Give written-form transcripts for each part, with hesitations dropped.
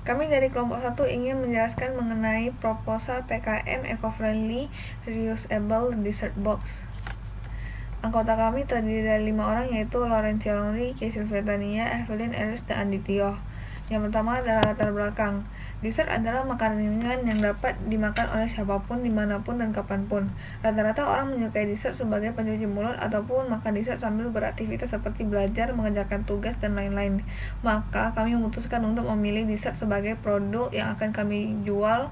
Kami dari kelompok 1 ingin menjelaskan mengenai proposal PKM Eco-Friendly Reusable Dessert Box. Anggota kami terdiri dari 5 orang, yaitu Laurencia Longli, Casey Sylvia, Evelyn, Elis, dan Andi Tio. Yang pertama adalah latar belakang. Dessert adalah makanan ringan yang dapat dimakan oleh siapapun, dimanapun, dan kapanpun. Rata-rata orang menyukai dessert sebagai pencuci mulut ataupun makan dessert sambil beraktivitas seperti belajar, mengerjakan tugas, dan lain-lain. Maka kami memutuskan untuk memilih dessert sebagai produk yang akan kami jual.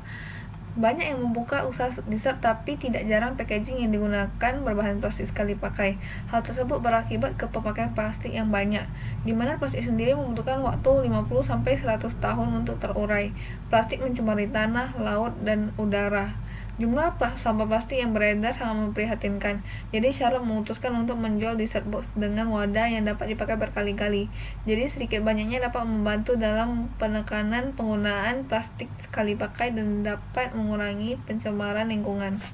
Banyak yang membuka usaha dessert, tapi tidak jarang packaging yang digunakan berbahan plastik sekali pakai. Hal tersebut berakibat ke pemakaian plastik yang banyak, di mana plastik sendiri membutuhkan waktu 50-100 tahun untuk terurai. Plastik mencemari tanah, laut, dan udara. Jumlah sampah plastik yang beredar sangat memprihatinkan. Jadi Charlotte memutuskan untuk menjual dessert box dengan wadah yang dapat dipakai berkali-kali. Jadi sedikit banyaknya dapat membantu dalam penekanan penggunaan plastik sekali pakai dan dapat mengurangi pencemaran lingkungan.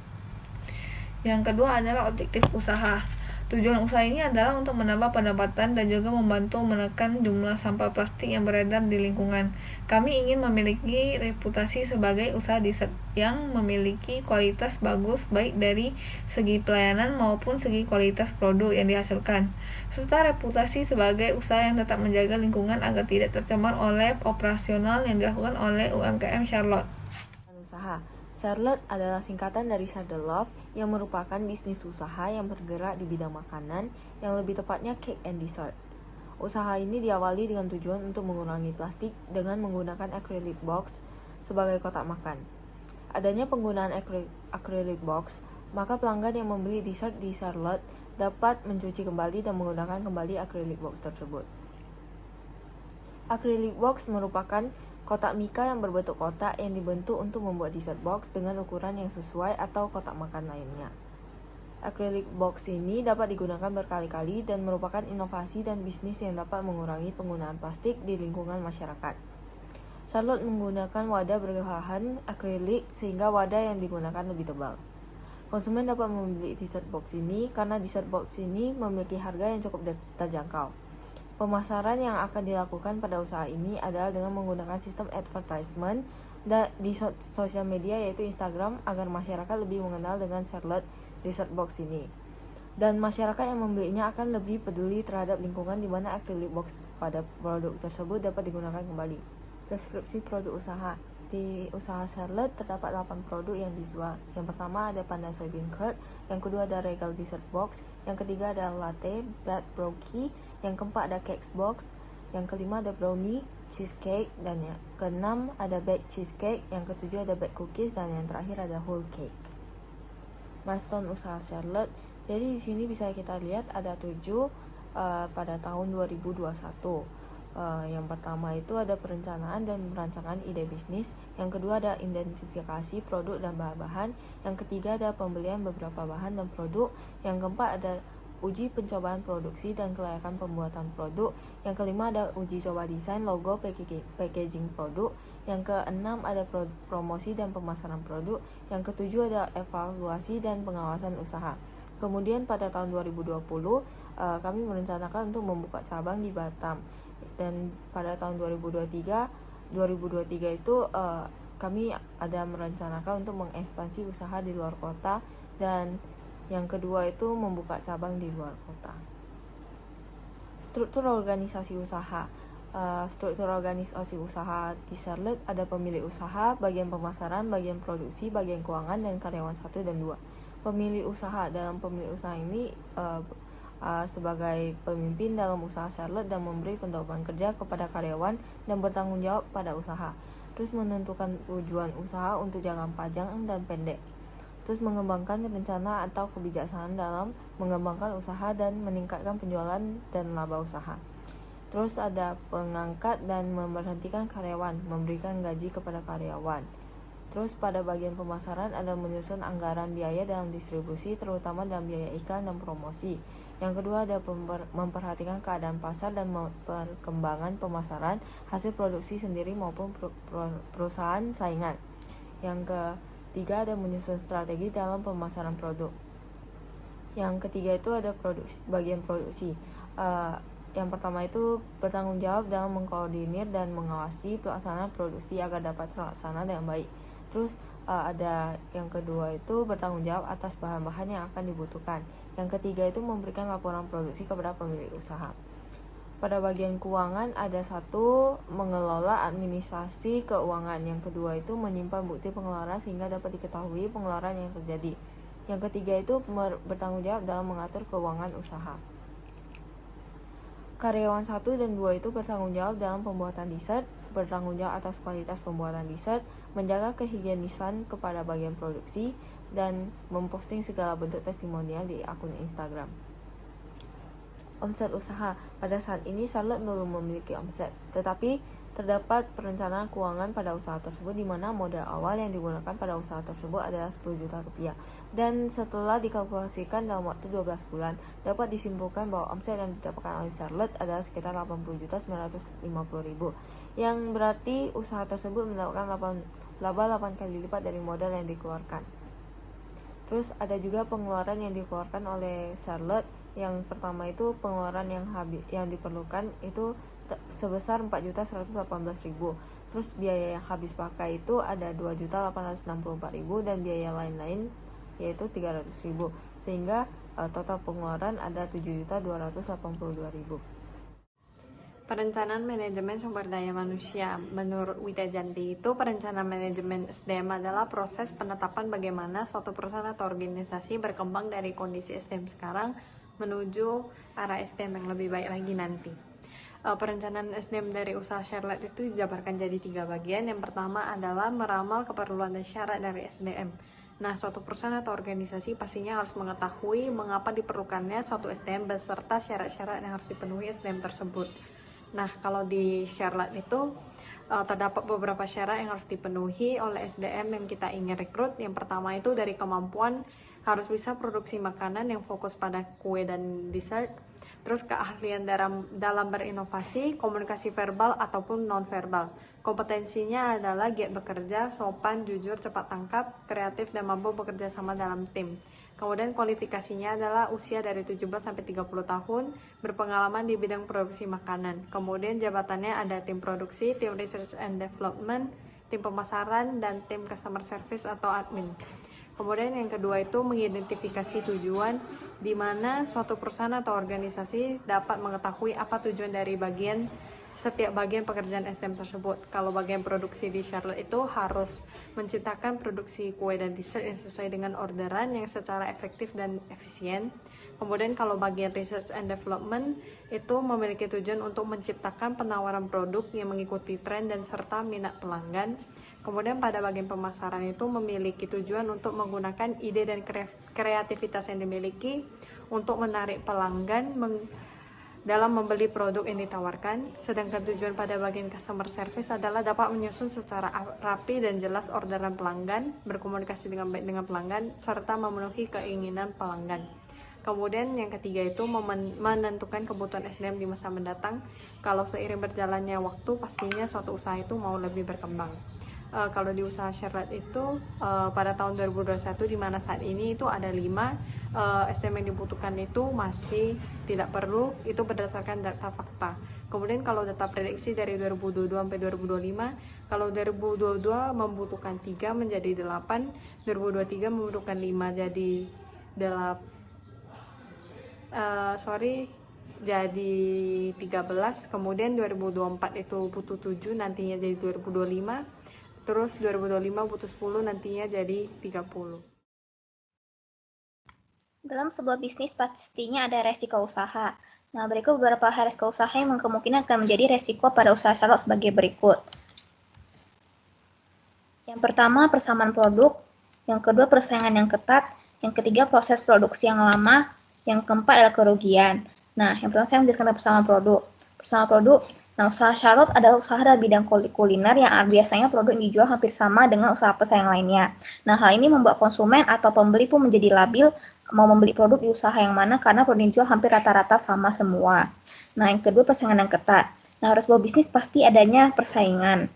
Yang kedua adalah objektif usaha. Tujuan usaha ini adalah untuk menambah pendapatan dan juga membantu menekan jumlah sampah plastik yang beredar di lingkungan. Kami ingin memiliki reputasi sebagai usaha dessert yang memiliki kualitas bagus baik dari segi pelayanan maupun segi kualitas produk yang dihasilkan, serta reputasi sebagai usaha yang tetap menjaga lingkungan agar tidak tercemar oleh operasional yang dilakukan oleh UMKM Charlotte. Usaha Charlotte adalah singkatan dari Charlotte yang merupakan bisnis usaha yang bergerak di bidang makanan, yang lebih tepatnya cake and dessert. Usaha ini diawali dengan tujuan untuk mengurangi plastik dengan menggunakan acrylic box sebagai kotak makan. Adanya penggunaan acrylic box, maka pelanggan yang membeli dessert di Charlotte dapat mencuci kembali dan menggunakan kembali acrylic box tersebut. Acrylic box merupakan kotak mika yang berbentuk kotak yang dibentuk untuk membuat dessert box dengan ukuran yang sesuai atau kotak makan lainnya. Acrylic box ini dapat digunakan berkali-kali dan merupakan inovasi dan bisnis yang dapat mengurangi penggunaan plastik di lingkungan masyarakat. Charlotte menggunakan wadah berbahan akrilik sehingga wadah yang digunakan lebih tebal. Konsumen dapat membeli dessert box ini karena dessert box ini memiliki harga yang cukup terjangkau. Pemasaran yang akan dilakukan pada usaha ini adalah dengan menggunakan sistem advertisement di sosial media yaitu Instagram agar masyarakat lebih mengenal dengan Charlotte Dessert Box ini. Dan masyarakat yang membelinya akan lebih peduli terhadap lingkungan di mana acrylic box pada produk tersebut dapat digunakan kembali. Deskripsi produk usaha. Di usaha Charlotte terdapat 8 produk yang dijual. Yang pertama ada Panda Soybean Curd, yang kedua ada Regal Dessert Box, yang ketiga ada Latte, Bad Brownie, yang keempat ada Cakes Box, yang kelima ada Brownie, Cheesecake, dan yang keenam ada Baked Cheesecake, yang ketujuh ada Baked Cookies, dan yang terakhir ada Whole Cake. Milestone usaha Charlotte. Jadi di sini bisa kita lihat ada 7 pada tahun 2021. Yang pertama itu ada perencanaan dan merancangan ide bisnis, yang kedua ada identifikasi produk dan bahan-bahan, yang ketiga ada pembelian beberapa bahan dan produk, yang keempat ada uji pencobaan produksi dan kelayakan pembuatan produk, yang kelima ada uji coba desain, logo, packaging produk, yang keenam ada promosi dan pemasaran produk, yang ketujuh ada evaluasi dan pengawasan usaha. Kemudian pada tahun 2020 kami merencanakan untuk membuka cabang di Batam. Dan pada tahun 2023 itu kami ada merencanakan untuk mengekspansi usaha di luar kota, dan yang kedua itu membuka cabang di luar kota. Struktur organisasi usaha. Struktur organisasi usaha di Charlotte ada pemilik usaha, bagian pemasaran, bagian produksi, bagian keuangan, dan karyawan 1 dan 2. Pemilik usaha. Dalam pemilik usaha ini sebagai pemimpin dalam usaha Charlotte dan memberi pendorongan kerja kepada karyawan dan bertanggung jawab pada usaha. Terus menentukan tujuan usaha untuk jangka panjang dan pendek. Terus mengembangkan rencana atau kebijaksanaan dalam mengembangkan usaha dan meningkatkan penjualan dan laba usaha. Terus ada pengangkat dan memberhentikan karyawan, memberikan gaji kepada karyawan. Terus pada bagian pemasaran ada menyusun anggaran biaya dalam distribusi, terutama dalam biaya iklan dan promosi. Yang kedua ada memperhatikan keadaan pasar dan perkembangan pemasaran, hasil produksi sendiri maupun perusahaan saingan. Yang ketiga ada menyusun strategi dalam pemasaran produk. Yang ketiga itu ada bagian produksi. Yang pertama itu bertanggung jawab dalam mengkoordinir dan mengawasi pelaksanaan produksi agar dapat terlaksana dengan baik. Terus ada yang kedua itu bertanggung jawab atas bahan-bahan yang akan dibutuhkan. Yang ketiga itu memberikan laporan produksi kepada pemilik usaha. Pada bagian keuangan ada satu, mengelola administrasi keuangan. Yang kedua itu menyimpan bukti pengeluaran sehingga dapat diketahui pengeluaran yang terjadi. Yang ketiga itu bertanggung jawab dalam mengatur keuangan usaha. Karyawan 1 dan 2 itu bertanggung jawab dalam pembuatan dessert, bertanggung jawab atas kualitas pembuatan dessert, menjaga kehigienisan kepada bagian produksi, dan memposting segala bentuk testimonial di akun Instagram. Omset usaha. Pada saat ini Charlotte belum memiliki omset, tetapi terdapat perencanaan keuangan pada usaha tersebut di mana modal awal yang digunakan pada usaha tersebut adalah 10 juta rupiah. Dan setelah dikalkulasikan dalam waktu 12 bulan, dapat disimpulkan bahwa omset yang didapatkan oleh Charlotte adalah sekitar 80.950.000, yang berarti usaha tersebut mendapatkan laba 8 kali lipat dari modal yang dikeluarkan. Terus ada juga pengeluaran yang dikeluarkan oleh Charlotte. Yang pertama itu pengeluaran yang diperlukan itu sebesar 4.118.000. Terus biaya yang habis pakai itu ada 2.864.000 dan biaya lain-lain yaitu 300.000. Sehingga total pengeluaran ada 7.282.000. Perencanaan manajemen sumber daya manusia. Menurut Wita Janti itu, perencanaan manajemen SDM adalah proses penetapan bagaimana suatu perusahaan atau organisasi berkembang dari kondisi SDM sekarang menuju arah SDM yang lebih baik lagi nanti. Perencanaan SDM dari usaha Charlotte itu dijabarkan jadi 3 bagian. Yang pertama adalah meramal keperluan dan syarat dari SDM. Nah, suatu perusahaan atau organisasi pastinya harus mengetahui mengapa diperlukannya suatu SDM beserta syarat-syarat yang harus dipenuhi SDM tersebut. Nah, kalau di Charlotte itu terdapat beberapa syarat yang harus dipenuhi oleh SDM yang kita ingin rekrut. Yang pertama itu dari kemampuan harus bisa produksi makanan yang fokus pada kue dan dessert. Terus keahlian dalam berinovasi, komunikasi verbal ataupun non-verbal. Kompetensinya adalah giat bekerja, sopan, jujur, cepat tangkap, kreatif, dan mampu bekerja sama dalam tim. Kemudian kualifikasinya adalah usia dari 17 sampai 30 tahun, berpengalaman di bidang produksi makanan. Kemudian jabatannya ada tim produksi, tim research and development, tim pemasaran, dan tim customer service atau admin. Kemudian yang kedua itu mengidentifikasi tujuan, di mana suatu perusahaan atau organisasi dapat mengetahui apa tujuan dari setiap bagian pekerjaan SDM tersebut. Kalau bagian produksi di Charlotte itu harus menciptakan produksi kue dan dessert yang sesuai dengan orderan yang secara efektif dan efisien. Kemudian kalau bagian research and development itu memiliki tujuan untuk menciptakan penawaran produk yang mengikuti tren dan serta minat pelanggan. Kemudian pada bagian pemasaran itu memiliki tujuan untuk menggunakan ide dan kreativitas yang dimiliki untuk menarik pelanggan dalam membeli produk yang ditawarkan. Sedangkan tujuan pada bagian customer service adalah dapat menyusun secara rapi dan jelas orderan pelanggan, berkomunikasi dengan baik dengan pelanggan, serta memenuhi keinginan pelanggan. Kemudian yang ketiga itu menentukan kebutuhan SDM di masa mendatang. Kalau seiring berjalannya waktu, pastinya suatu usaha itu mau lebih berkembang. Kalau di usaha Charlotte itu pada tahun 2021, di mana saat ini itu ada 5 SDM yang dibutuhkan itu masih tidak perlu, itu berdasarkan data fakta. Kemudian kalau data prediksi dari 2022 sampai 2025, kalau 2022 membutuhkan 3 menjadi 8, 2023 membutuhkan 5 jadi 13, kemudian 2024 itu butuh 7, nantinya jadi 2025. Terus 2025 butuh 10, nantinya jadi 30. Dalam sebuah bisnis pastinya ada resiko usaha. Nah, berikut beberapa resiko usaha yang kemungkinan akan menjadi resiko pada usaha Charlotte sebagai berikut. Yang pertama, persamaan produk. Yang kedua, persaingan yang ketat. Yang ketiga, proses produksi yang lama. Yang keempat adalah kerugian. Nah, yang pertama saya menjelaskan tentang persamaan produk. Persamaan produk. Nah, usaha Charlotte adalah usaha dalam bidang kuliner yang biasanya produk yang dijual hampir sama dengan usaha pesaing lainnya. Nah, hal ini membuat konsumen atau pembeli pun menjadi labil mau membeli produk di usaha yang mana karena produk yang dijual hampir rata-rata sama semua. Nah, yang kedua persaingan yang ketat. Nah, sebuah bisnis pasti adanya persaingan.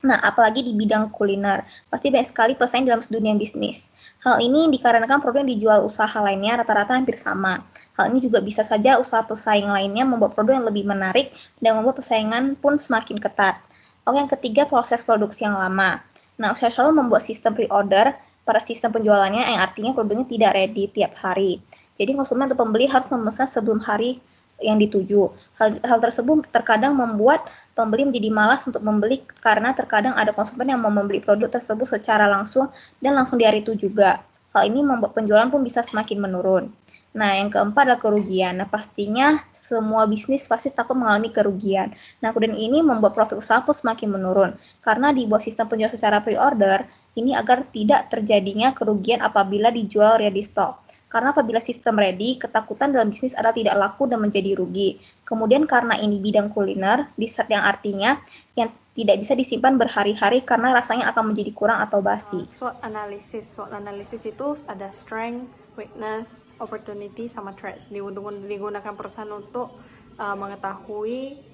Nah, apalagi di bidang kuliner, pasti banyak sekali pesaing dalam dunia bisnis. Hal ini dikarenakan produk yang dijual usaha lainnya rata-rata hampir sama. Hal ini juga bisa saja usaha pesaing lainnya membuat produk yang lebih menarik dan membuat persaingan pun semakin ketat. Lalu yang ketiga, proses produksi yang lama. Nah, usaha selalu membuat sistem pre-order pada sistem penjualannya yang artinya produknya tidak ready tiap hari. Jadi konsumen atau pembeli harus memesan sebelum hari yang dituju. Hal tersebut terkadang membuat pembeli menjadi malas untuk membeli karena terkadang ada konsumen yang mau membeli produk tersebut secara langsung dan langsung di hari itu juga. Hal ini membuat penjualan pun bisa semakin menurun. Nah, yang keempat adalah kerugian. Nah, pastinya semua bisnis pasti takut mengalami kerugian. Nah, kemudian ini membuat profit usaha pun semakin menurun. Karena dibuat sistem penjualan secara pre-order, ini agar tidak terjadinya kerugian apabila dijual ready stock. Karena apabila sistem ready, ketakutan dalam bisnis adalah tidak laku dan menjadi rugi. Kemudian karena ini bidang kuliner, dessert yang artinya yang tidak bisa disimpan berhari-hari karena rasanya akan menjadi kurang atau basi. SWOT analisis itu ada strength, weakness, opportunity, sama threats. Digunakan perusahaan untuk mengetahui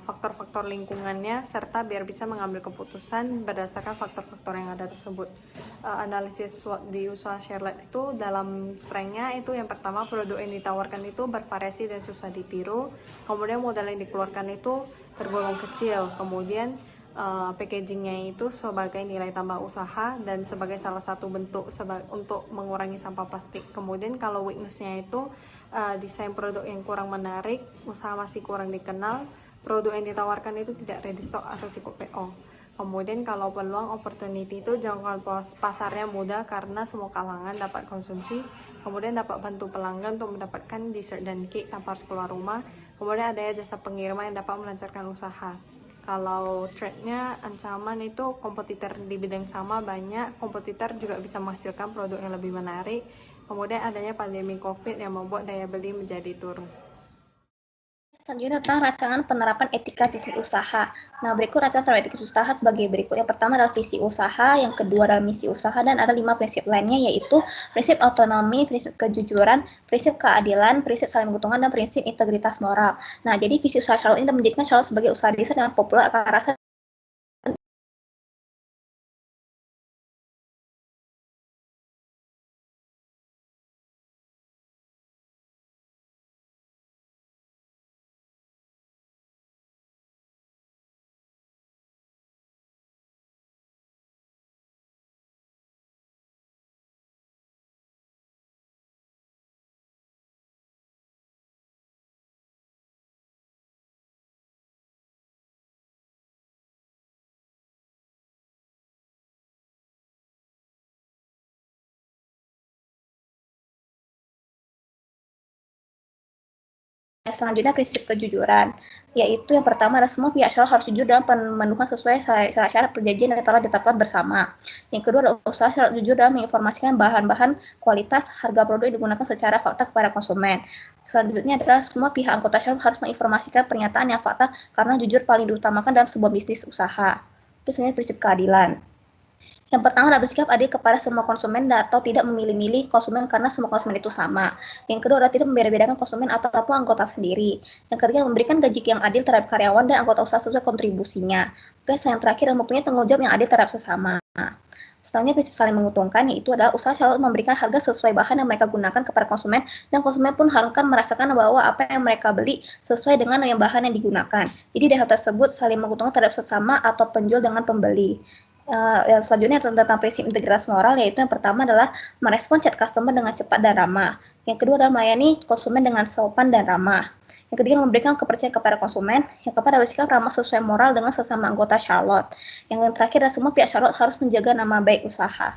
faktor-faktor lingkungannya serta biar bisa mengambil keputusan berdasarkan faktor-faktor yang ada tersebut. Analisis SWOT di usaha Charlotte itu dalam strength-nya itu yang pertama, produk yang ditawarkan itu bervariasi dan susah ditiru. Kemudian modal yang dikeluarkan itu tergolong kecil. Kemudian packagingnya itu sebagai nilai tambah usaha dan sebagai salah satu bentuk untuk mengurangi sampah plastik. Kemudian kalau weakness-nya itu desain produk yang kurang menarik, usaha masih kurang dikenal, produk yang ditawarkan itu tidak ready stock atau cukup PO. Kemudian kalau peluang opportunity itu jangkauan pasarnya mudah karena semua kalangan dapat konsumsi. Kemudian dapat bantu pelanggan untuk mendapatkan dessert dan cake tanpa harus keluar rumah. Kemudian ada jasa pengiriman yang dapat melancarkan usaha. Kalau threat-nya, ancaman itu kompetitor di bidang sama banyak, kompetitor juga bisa menghasilkan produk yang lebih menarik. Kemudian adanya pandemi COVID yang membuat daya beli menjadi turun. Selanjutnya tentang rancangan penerapan etika bisnis usaha. Nah, berikut rancangan penerapan etika usaha sebagai berikut. Yang pertama adalah visi usaha, yang kedua adalah misi usaha, dan ada 5 prinsip lainnya, yaitu prinsip otonomi, prinsip kejujuran, prinsip keadilan, prinsip saling menguntungkan, dan prinsip integritas moral. Nah, jadi visi usaha Charlotte ini menjadikan Charlotte sebagai usaha desa yang populer akan rasa Selanjutnya prinsip kejujuran, yaitu yang pertama adalah semua pihak Charlotte harus jujur dalam pemenuhan sesuai syarat-syarat perjanjian yang telah ditetapkan bersama. Yang kedua adalah usaha Charlotte jujur dalam menginformasikan bahan-bahan, kualitas, harga produk yang digunakan secara fakta kepada konsumen. Selanjutnya adalah semua pihak anggota Charlotte harus menginformasikan pernyataan yang fakta karena jujur paling diutamakan dalam sebuah bisnis usaha. Itu sebenarnya prinsip keadilan. Yang pertama adalah bersikap adil kepada semua konsumen atau tidak memilih-milih konsumen karena semua konsumen itu sama. Yang kedua adalah tidak membeda-bedakan konsumen ataupun anggota sendiri. Yang ketiga, memberikan gaji yang adil terhadap karyawan dan anggota usaha sesuai kontribusinya. Oke, yang terakhir adalah mempunyai tanggung jawab yang adil terhadap sesama. Selanjutnya prinsip saling menguntungkan, yaitu adalah usaha selalu memberikan harga sesuai bahan yang mereka gunakan kepada konsumen, dan konsumen pun harus merasakan bahwa apa yang mereka beli sesuai dengan yang bahan yang digunakan. Jadi dari hal tersebut saling menguntungkan terhadap sesama atau penjual dengan pembeli. Selanjutnya tentang prinsip integritas moral, yaitu yang pertama adalah merespon chat customer dengan cepat dan ramah. Yang kedua adalah melayani konsumen dengan sopan dan ramah. Yang ketiga, memberikan kepercayaan kepada konsumen. Yang keempat adalah bersikap ramah sesuai moral dengan sesama anggota Charlotte. Yang terakhir adalah semua pihak Charlotte harus menjaga nama baik usaha.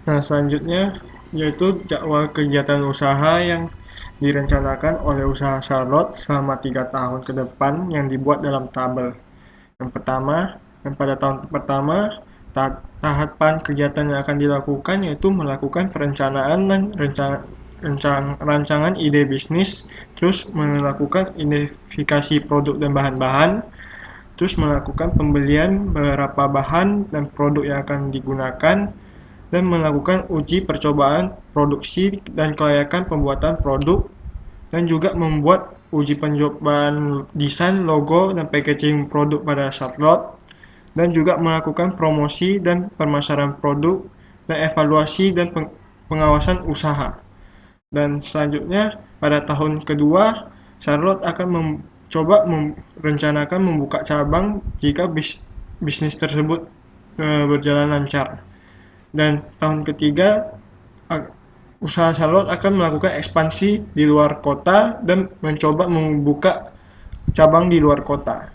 Nah, selanjutnya yaitu jadwal kegiatan usaha yang direncanakan oleh usaha Charlotte selama 3 tahun ke depan yang dibuat dalam tabel. Yang pertama, pada tahun pertama, tahapan kegiatan yang akan dilakukan yaitu melakukan perencanaan dan rancangan ide bisnis, terus melakukan identifikasi produk dan bahan-bahan, terus melakukan pembelian beberapa bahan dan produk yang akan digunakan, dan melakukan uji percobaan produksi dan kelayakan pembuatan produk, dan juga membuat uji percobaan desain, logo, dan packaging produk pada Charlotte, dan juga melakukan promosi dan pemasaran produk, dan evaluasi dan pengawasan usaha. Dan selanjutnya, pada tahun kedua, Charlotte akan mencoba merencanakan membuka cabang jika bisnis tersebut berjalan lancar. Dan tahun ketiga, usaha Charlotte akan melakukan ekspansi di luar kota dan mencoba membuka cabang di luar kota.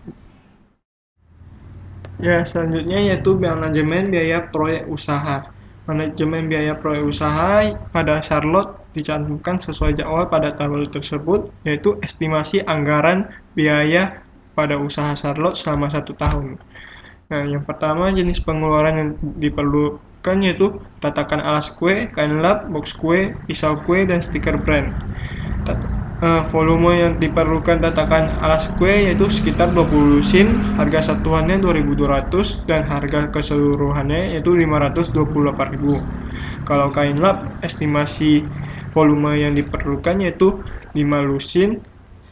Ya, selanjutnya yaitu manajemen biaya proyek usaha. Manajemen biaya proyek usaha pada Charlotte dicantumkan sesuai jadwal pada tabel tersebut, yaitu estimasi anggaran biaya pada usaha Charlotte selama 1 tahun. Nah, yang pertama jenis pengeluaran yang diperlukan yaitu tatakan alas kue, kain lap, box kue, pisau kue, dan stiker brand. Volume yang diperlukan tatakan alas kue yaitu sekitar 20 lusin, harga satuannya 2.200 dan harga keseluruhannya yaitu 528.000. Kalau kain lap, estimasi volume yang diperlukan yaitu 5 lusin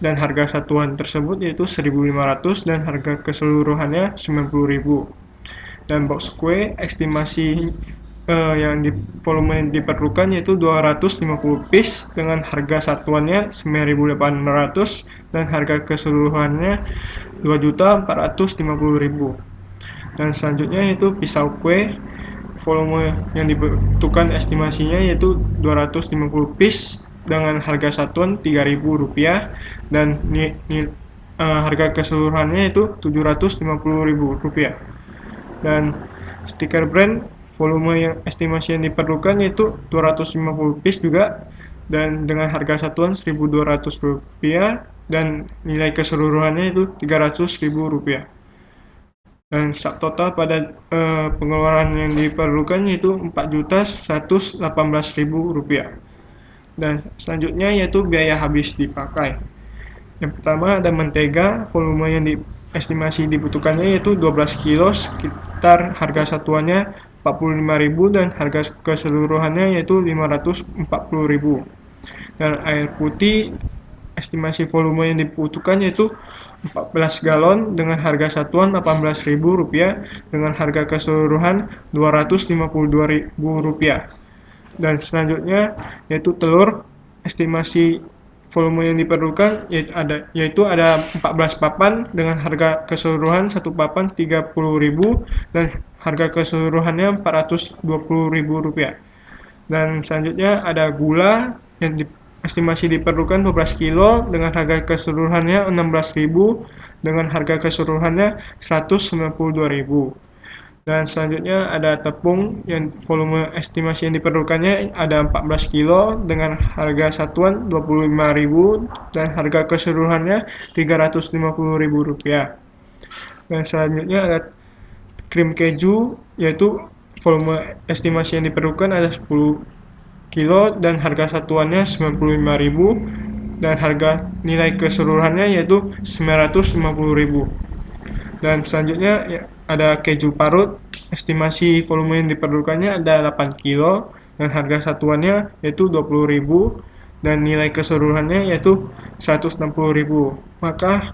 dan harga satuan tersebut yaitu 1.500 dan harga keseluruhannya 90.000. Dan box kue, estimasi volume yang diperlukan yaitu 250 piece dengan harga satuannya 9.800 dan harga keseluruhannya 2.450.000. Dan selanjutnya yaitu pisau kue, volume yang dibutuhkan estimasinya yaitu 250 piece dengan harga satuan Rp3.000 dan harga keseluruhannya itu Rp750.000. Dan stiker brand, volume yang estimasi yang diperlukan yaitu 250 piece juga dan dengan harga satuan Rp1.200 dan nilai keseluruhannya itu Rp300.000. Dan total pada pengeluaran yang diperlukan yaitu Rp4.118.000. Dan selanjutnya yaitu biaya habis dipakai. Yang pertama ada mentega, volume yang estimasi dibutuhkannya yaitu 12 kilo, sekitar harga satuannya 45.000 dan harga keseluruhannya yaitu 540.000. Dan air putih, estimasi volume yang dibutuhkan yaitu 14 galon dengan harga satuan Rp18.000 dengan harga keseluruhan Rp252.000. Dan selanjutnya yaitu telur, estimasi volume yang diperlukan yaitu ada 14 papan dengan harga keseluruhan satu papan Rp30.000 dan harga keseluruhannya Rp420.000. Dan selanjutnya ada gula yang estimasi diperlukan 12 kilo dengan harga keseluruhannya Rp16.000 dengan harga keseluruhannya Rp192.000. Dan selanjutnya ada tepung yang volume estimasi yang diperlukannya ada 14 kilo dengan harga satuan Rp25.000 dan harga keseluruhannya Rp350.000. Dan selanjutnya ada krim keju yaitu volume estimasi yang diperlukan ada 10 kilo dan harga satuannya Rp95.000 dan harga nilai keseluruhannya yaitu Rp950.000. Dan selanjutnya ada keju parut, estimasi volume yang diperlukannya ada 8 kilo dan harga satuannya yaitu Rp20.000 dan nilai keseluruhannya yaitu Rp160.000. Maka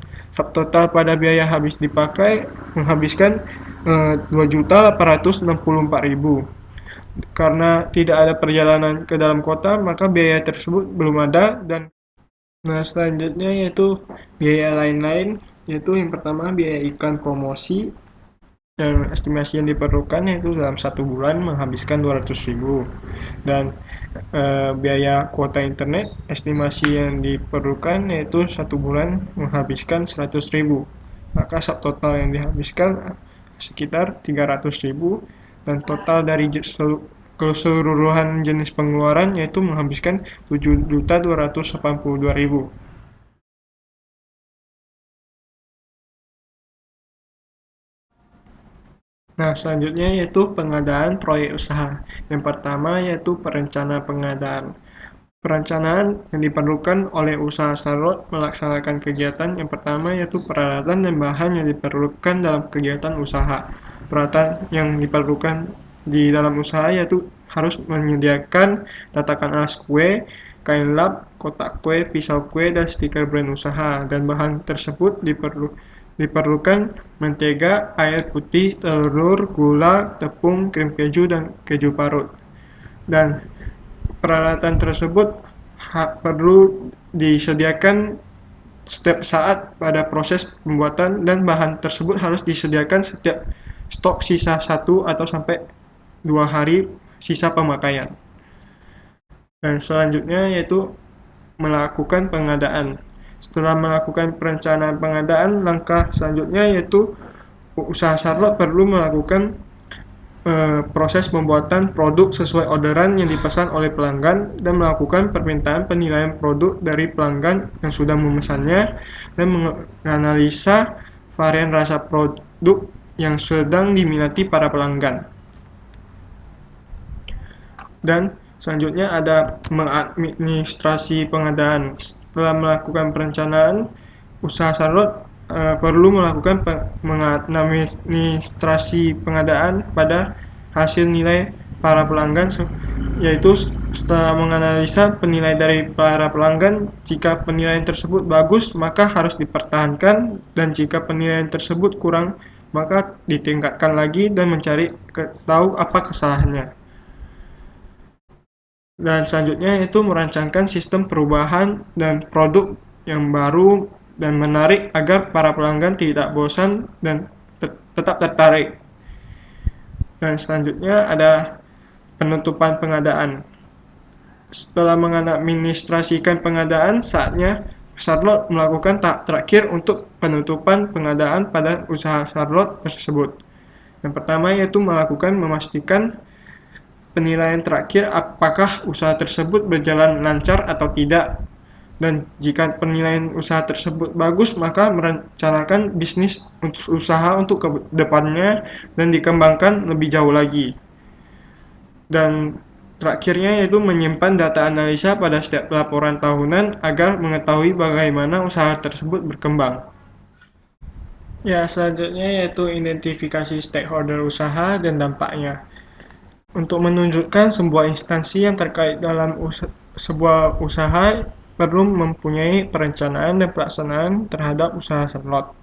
total pada biaya habis dipakai menghabiskan Rp2.864.000. Karena tidak ada perjalanan ke dalam kota, maka biaya tersebut belum ada. Dan selanjutnya yaitu biaya lain-lain, yaitu yang pertama biaya iklan promosi. Dan estimasi yang diperlukan yaitu dalam 1 bulan menghabiskan Rp200.000. Dan biaya kuota internet, estimasi yang diperlukan yaitu 1 bulan menghabiskan Rp100.000. Maka subtotal yang dihabiskan sekitar Rp300.000 dan total dari keseluruhan jenis pengeluaran yaitu menghabiskan Rp7.282.000. Nah, selanjutnya yaitu pengadaan proyek usaha. Yang pertama yaitu perencana pengadaan. Perencanaan yang diperlukan oleh usaha Charlotte melaksanakan kegiatan yang pertama yaitu peralatan dan bahan yang diperlukan dalam kegiatan usaha. Peralatan yang diperlukan di dalam usaha yaitu harus menyediakan tatakan alas kue, kain lap, kotak kue, pisau kue, dan stiker brand usaha. Dan bahan tersebut diperlukan mentega, air putih, telur, gula, tepung, krim keju, dan keju parut. Dan peralatan tersebut perlu disediakan setiap saat pada proses pembuatan, dan bahan tersebut harus disediakan setiap stok sisa 1 atau sampai 2 hari sisa pemakaian. Dan selanjutnya yaitu melakukan pengadaan. Setelah melakukan perencanaan pengadaan, langkah selanjutnya yaitu usaha Charlotte perlu melakukan proses pembuatan produk sesuai orderan yang dipesan oleh pelanggan, dan melakukan permintaan penilaian produk dari pelanggan yang sudah memesannya, dan menganalisa varian rasa produk yang sedang diminati para pelanggan. Dan selanjutnya ada mengadministrasi pengadaan. Setelah melakukan perencanaan, usaha Charlotte perlu melakukan mengadministrasi pengadaan pada hasil nilai para pelanggan, yaitu setelah menganalisa penilaian dari para pelanggan. Jika penilaian tersebut bagus, maka harus dipertahankan, dan jika penilaian tersebut kurang, maka ditingkatkan lagi dan mencari tahu apa kesalahannya. Dan selanjutnya yaitu merancangkan sistem perubahan dan produk yang baru dan menarik agar para pelanggan tidak bosan dan tetap tertarik. Dan selanjutnya ada penutupan pengadaan. Setelah mengadministrasikan pengadaan, saatnya Charlotte melakukan tahap terakhir untuk penutupan pengadaan pada usaha Charlotte tersebut. Yang pertama yaitu memastikan penilaian terakhir apakah usaha tersebut berjalan lancar atau tidak. Dan jika penilaian usaha tersebut bagus, maka merencanakan bisnis usaha untuk ke depannya dan dikembangkan lebih jauh lagi. Dan terakhirnya yaitu menyimpan data analisa pada setiap laporan tahunan agar mengetahui bagaimana usaha tersebut berkembang. Ya, selanjutnya yaitu identifikasi stakeholder usaha dan dampaknya. Untuk menunjukkan sebuah instansi yang terkait dalam sebuah usaha perlu mempunyai perencanaan dan pelaksanaan terhadap usaha Charlotte.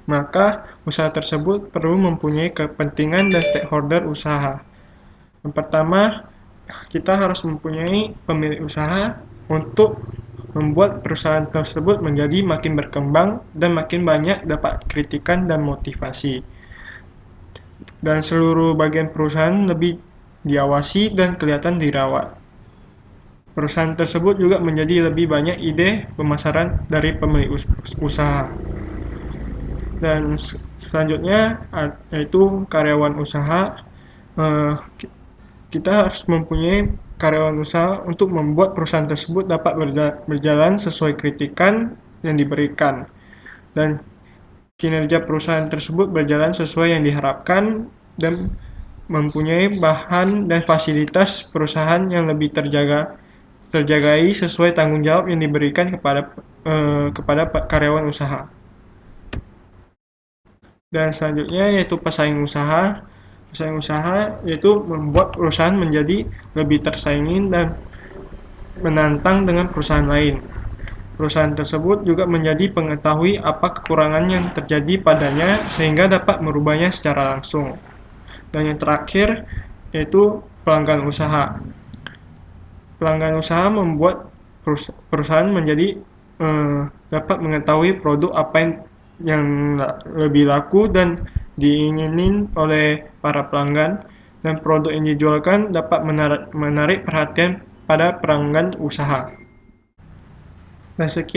Maka usaha tersebut perlu mempunyai kepentingan dan stakeholder usaha. Yang pertama, kita harus mempunyai pemilik usaha untuk membuat perusahaan tersebut menjadi makin berkembang dan makin banyak dapat kritikan dan motivasi. Dan seluruh bagian perusahaan lebih diawasi dan kelihatan dirawat. Perusahaan tersebut juga menjadi lebih banyak ide pemasaran dari pemilik usaha. Dan selanjutnya yaitu karyawan usaha. Kita harus mempunyai karyawan usaha untuk membuat perusahaan tersebut dapat berjalan sesuai kritikan yang diberikan, dan kinerja perusahaan tersebut berjalan sesuai yang diharapkan, dan mempunyai bahan dan fasilitas perusahaan yang lebih terjagai sesuai tanggung jawab yang diberikan kepada karyawan usaha. Dan selanjutnya yaitu pesaing usaha. Pesaing usaha yaitu membuat perusahaan menjadi lebih tersaingin dan menantang dengan perusahaan lain. Perusahaan tersebut juga menjadi mengetahui apa kekurangan yang terjadi padanya sehingga dapat merubahnya secara langsung. Dan yang terakhir yaitu pelanggan usaha. Pelanggan usaha membuat perusahaan menjadi dapat mengetahui produk apa yang lebih laku dan diinginin oleh para pelanggan, dan produk yang dijualkan dapat menarik perhatian pada pelanggan usaha. Nah, sekian